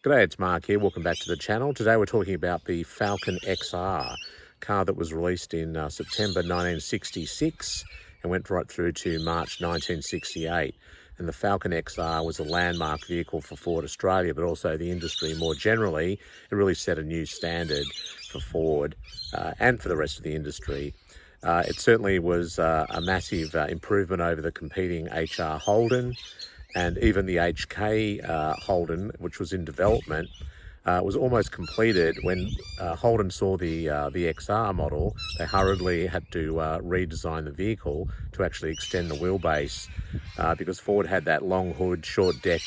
G'day, it's Mark here. Welcome back to the channel. Today we're talking about the Falcon XR, car that was released in September 1966 and went right through to March 1968. And the Falcon XR was a landmark vehicle for Ford Australia, but also the industry more generally. It really set a new standard for Ford and for the rest of the industry. It certainly was a massive improvement over the competing HR Holden, and even the HK Holden, which was in development, was almost completed when Holden saw the XR model. They hurriedly had to redesign the vehicle to actually extend the wheelbase because Ford had that long hood, short deck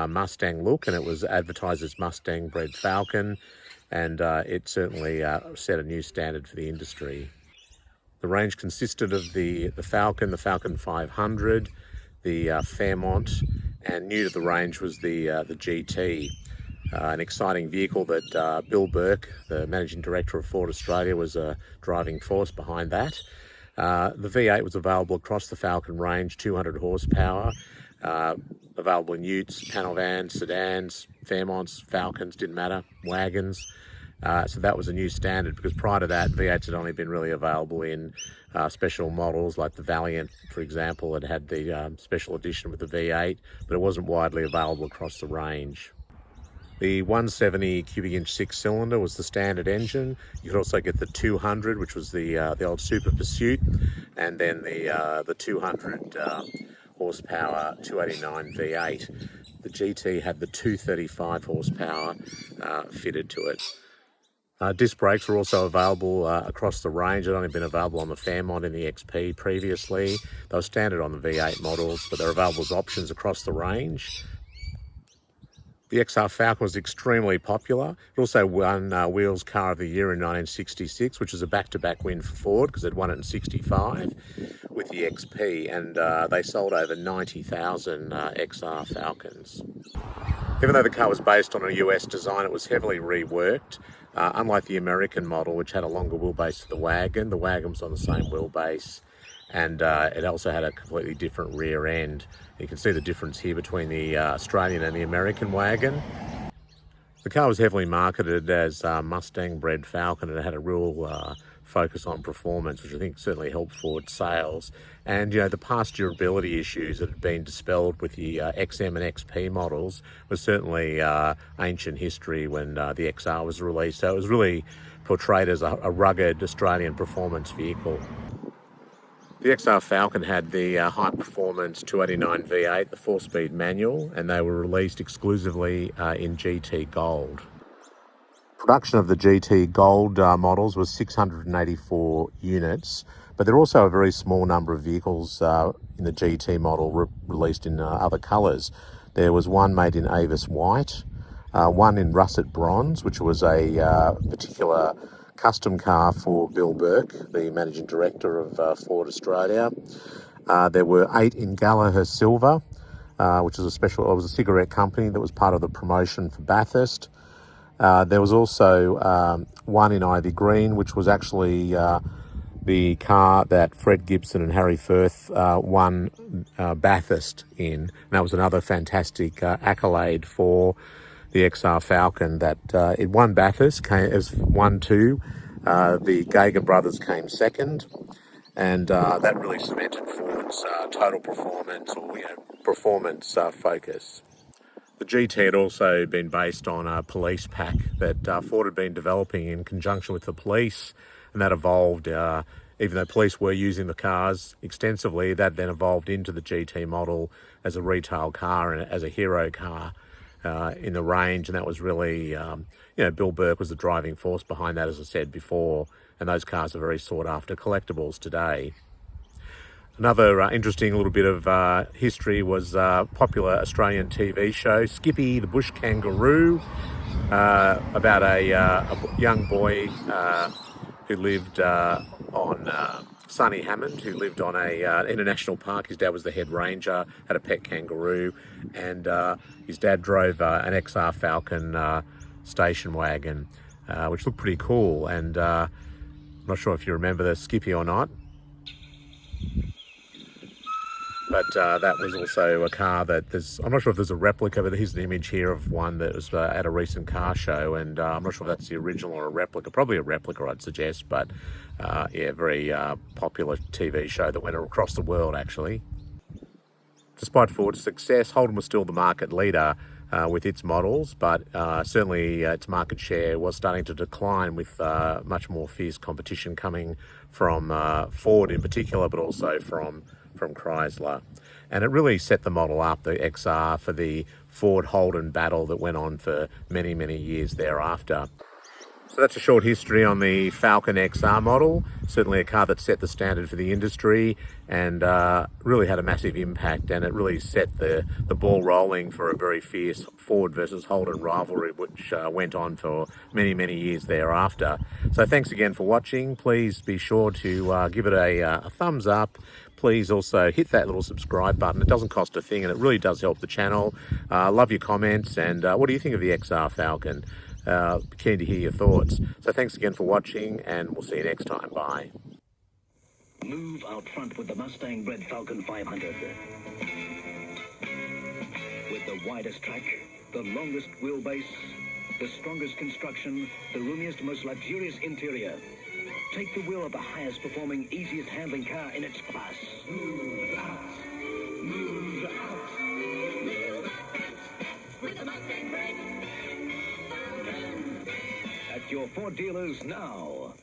Mustang look, and it was advertised as Mustang bred Falcon, and it certainly set a new standard for the industry. The range consisted of the Falcon 500, the Fairmont, and new to the range was the GT, an exciting vehicle that Bill Burke, the Managing Director of Ford Australia, was a driving force behind that. The V8 was available across the Falcon range, 200 horsepower, available in utes, panel vans, sedans, Fairmonts, Falcons, didn't matter, wagons. So that was a new standard, because prior to that, V8s had only been really available in special models like the Valiant, for example. It had the special edition with the V8, but it wasn't widely available across the range. The 170 cubic inch 6-cylinder was the standard engine. You could also get the 200, which was the old Super Pursuit, and then the 200 horsepower 289 V8. The GT had the 235 horsepower fitted to it. Disc brakes were also available across the range. They'd only been available on the Fairmont and the XP previously. They were standard on the V8 models, but they're available as options across the range. The XR Falcon was extremely popular. It also won Wheels Car of the Year in 1966, which was a back-to-back win for Ford because they'd won it in 65 with the XP, and they sold over 90,000 XR Falcons. Even though the car was based on a US design, it was heavily reworked. Unlike the American model, which had a longer wheelbase to the wagon was on the same wheelbase, and it also had a completely different rear end. You can see the difference here between the Australian and the American wagon. The car was heavily marketed as Mustang bred Falcon, and it had a real focus on performance, which I think certainly helped Ford sales. And the past durability issues that had been dispelled with the XM and XP models was certainly ancient history when the XR was released. So it was really portrayed as a rugged Australian performance vehicle. The XR Falcon had the high performance 289 V8, the 4-speed manual, and they were released exclusively in GT Gold. Production of the GT Gold models was 684 units, but there are also a very small number of vehicles in the GT model released in other colours. There was one made in Avis White, one in Russet Bronze, which was a particular custom car for Bill Burke, the Managing Director of Ford Australia. There were 8 in Gallagher Silver, which was it was a cigarette company that was part of the promotion for Bathurst. There was also one in Ivy Green, which was actually the car that Fred Gibson and Harry Firth won Bathurst in. And that was another fantastic accolade for the XR Falcon, that it won Bathurst, as 1-2. The Gagan brothers came second, and that really cemented Ford's total performance, or performance focus. The GT had also been based on a police pack that Ford had been developing in conjunction with the police, and that evolved, even though police were using the cars extensively, that then evolved into the GT model as a retail car and as a hero car in the range. And that was really, Bill Burke was the driving force behind that, as I said before, and those cars are very sought after collectibles today. Another interesting little bit of history was a popular Australian TV show, Skippy the Bush Kangaroo, about a young boy who lived on Sonny Hammond, who lived on in a national park. His dad was the head ranger, had a pet kangaroo, and his dad drove an XR Falcon station wagon, which looked pretty cool. And I'm not sure if you remember the Skippy or not. But that was also a car that I'm not sure if there's a replica, but here's an image here of one that was at a recent car show, and I'm not sure if that's the original or a replica. Probably a replica, I'd suggest, but yeah, very popular TV show that went across the world, actually. Despite Ford's success, Holden was still the market leader with its models, but certainly its market share was starting to decline with much more fierce competition coming from Ford in particular, but also from Chrysler. And it really set the model up, the XR, for the Ford-Holden battle that went on for many, many years thereafter. So that's a short history on the Falcon XR model. Certainly a car that set the standard for the industry and really had a massive impact, and it really set the ball rolling for a very fierce Ford versus Holden rivalry, which went on for many, many years thereafter. So thanks again for watching. Please be sure to give it a thumbs up. Please also hit that little subscribe button. It doesn't cost a thing and it really does help the channel. Love your comments, and what do you think of the XR Falcon? Keen to hear your thoughts. So thanks again for watching, and we'll see you next time. Bye. Move out front with the Mustang-bred Falcon 500. With the widest track, the longest wheelbase, the strongest construction, the roomiest, most luxurious interior. Take the wheel of the highest performing, easiest handling car in its class. Move out. Move out. Move out. With the Mustang-bred Falcon. At your Ford dealers now.